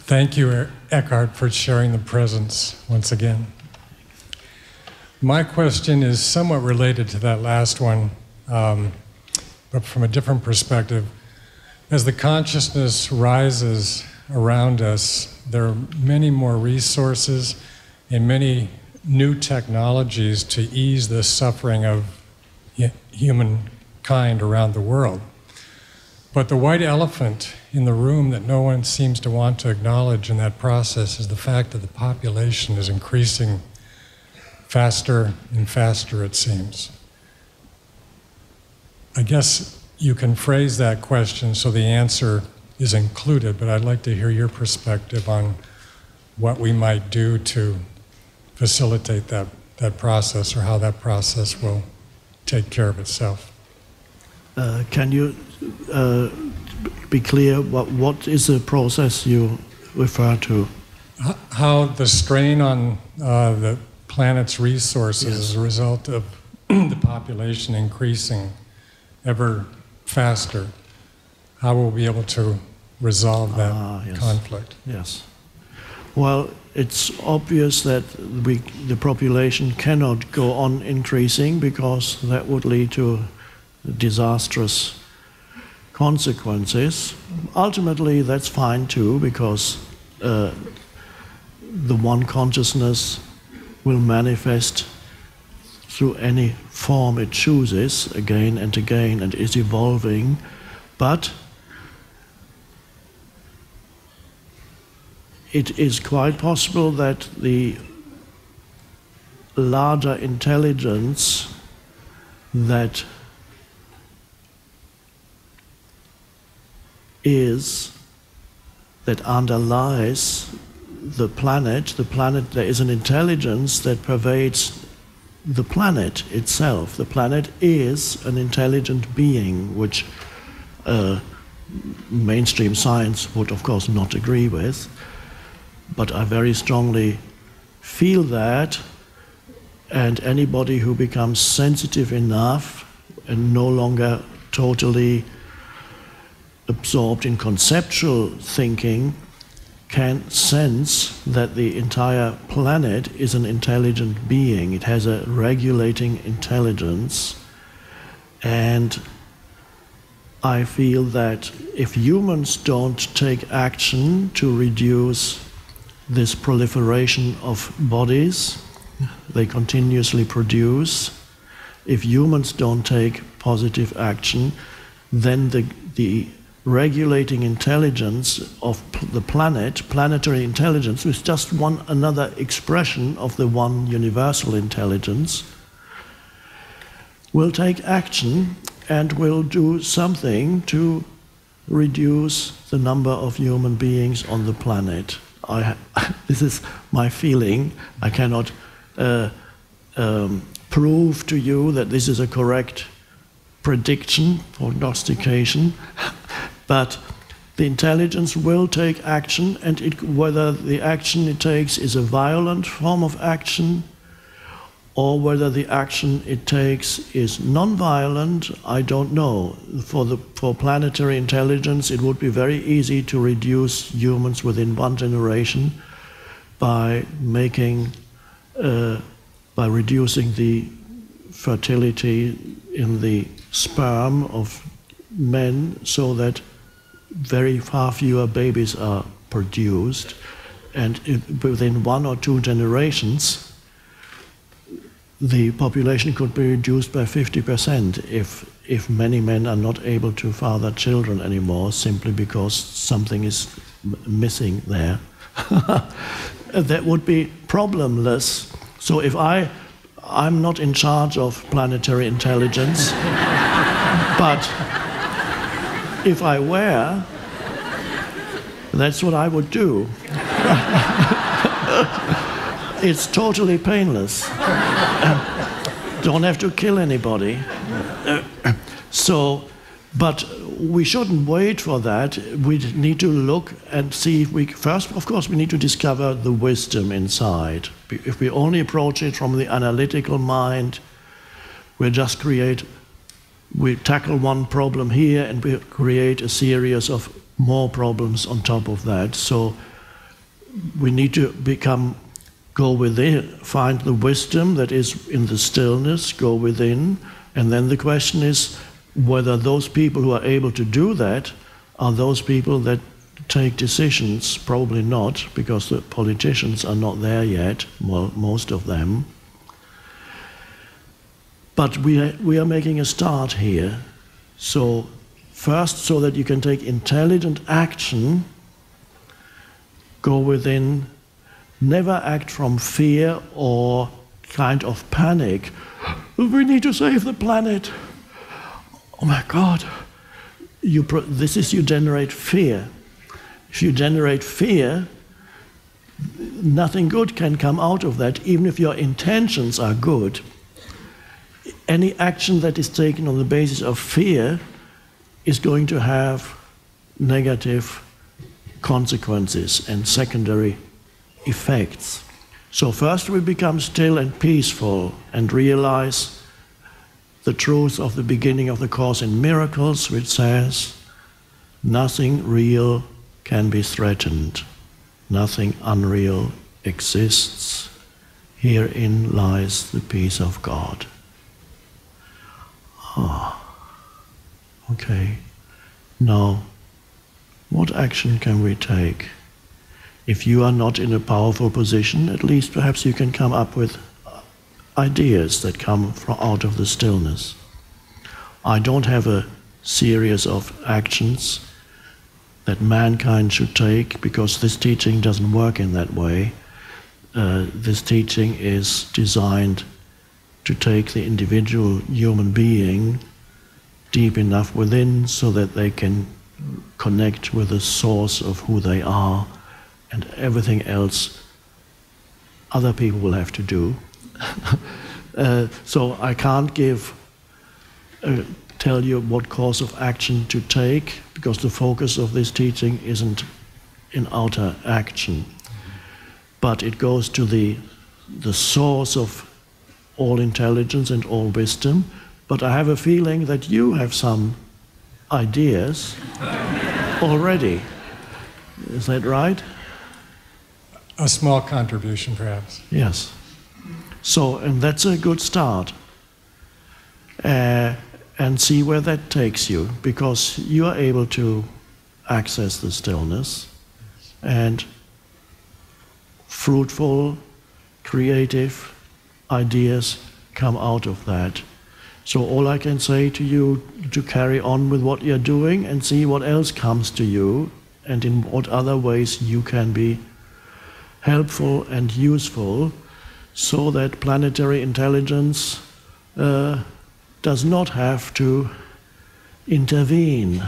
Thank you, Eckhart, for sharing the presence once again. My question is somewhat related to that last one, but from a different perspective. As the consciousness rises around us, there are many more resources and many new technologies to ease the suffering of humankind around the world. But the white elephant in the room that no one seems to want to acknowledge in that process is the fact that the population is increasing faster and faster, it seems. I guess you can phrase that question so the answer is included, but I'd like to hear your perspective on what we might do to facilitate that process, or how that process will take care of itself. Can you be clear what is the process you refer to? How the strain on the planet's resources as a result of the population increasing ever faster. How will we be able to resolve that conflict? Yes. Well, it's obvious that the population cannot go on increasing, because that would lead to disastrous consequences. Ultimately, that's fine too, because the one consciousness will manifest through any form it chooses again and again, and is evolving. But it is quite possible that the larger intelligence that underlies the planet, there is an intelligence that pervades the planet itself. The planet is an intelligent being, which mainstream science would of course not agree with, but I very strongly feel that, and anybody who becomes sensitive enough and no longer totally absorbed in conceptual thinking can sense that the entire planet is an intelligent being. It has a regulating intelligence, and I feel that if humans don't take action to reduce this proliferation of bodies they continuously produce, if humans don't take positive action, then the regulating intelligence of the planet, planetary intelligence, is just another expression of the one universal intelligence, will take action and will do something to reduce the number of human beings on the planet. This is my feeling. I cannot prove to you that this is a correct prediction, prognostication, but the intelligence will take action, and whether the action it takes is a violent form of action or whether the action it takes is non-violent, I don't know. For planetary intelligence, it would be very easy to reduce humans within one generation by reducing the fertility in the sperm of men, so that very far fewer babies are produced, and within 1 or 2 generations the population could be reduced by 50% if many men are not able to father children anymore, simply because something is missing there. That would be problemless. So if I'm not in charge of planetary intelligence, but if I were, that's what I would do. It's totally painless. Don't have to kill anybody. But we shouldn't wait for that. We need to look and see if first, of course, we need to discover the wisdom inside. If we only approach it from the analytical mind, we tackle one problem here and we create a series of more problems on top of that. So we need to go within, find the wisdom that is in the stillness, go within, and then the question is whether those people who are able to do that are those people that take decisions. Probably not, because the politicians are not there yet, well, most of them. But we are making a start here. So first, so that you can take intelligent action, go within, never act from fear or kind of panic. We need to save the planet. Oh my God. You generate fear. If you generate fear, nothing good can come out of that, even if your intentions are good. Any action that is taken on the basis of fear is going to have negative consequences and secondary effects. So first we become still and peaceful and realize the truth of the beginning of the Course in Miracles, which says, nothing real can be threatened. Nothing unreal exists. Herein lies the peace of God. Okay. Now, what action can we take? If you are not in a powerful position, at least perhaps you can come up with ideas that come out of the stillness. I don't have a series of actions that mankind should take, because this teaching doesn't work in that way. This teaching is designed to take the individual human being deep enough within so that they can connect with the source of who they are, and everything else other people will have to do. So I can't tell you what course of action to take, because the focus of this teaching isn't in outer action, but it goes to the source of all intelligence and all wisdom. But I have a feeling that you have some ideas already. Is that right? A small contribution, perhaps. Yes. So, and that's a good start. And see where that takes you, because you are able to access the stillness, and fruitful, creative ideas come out of that. So all I can say to you, to carry on with what you're doing and see what else comes to you, and in what other ways you can be helpful and useful, so that planetary intelligence does not have to intervene.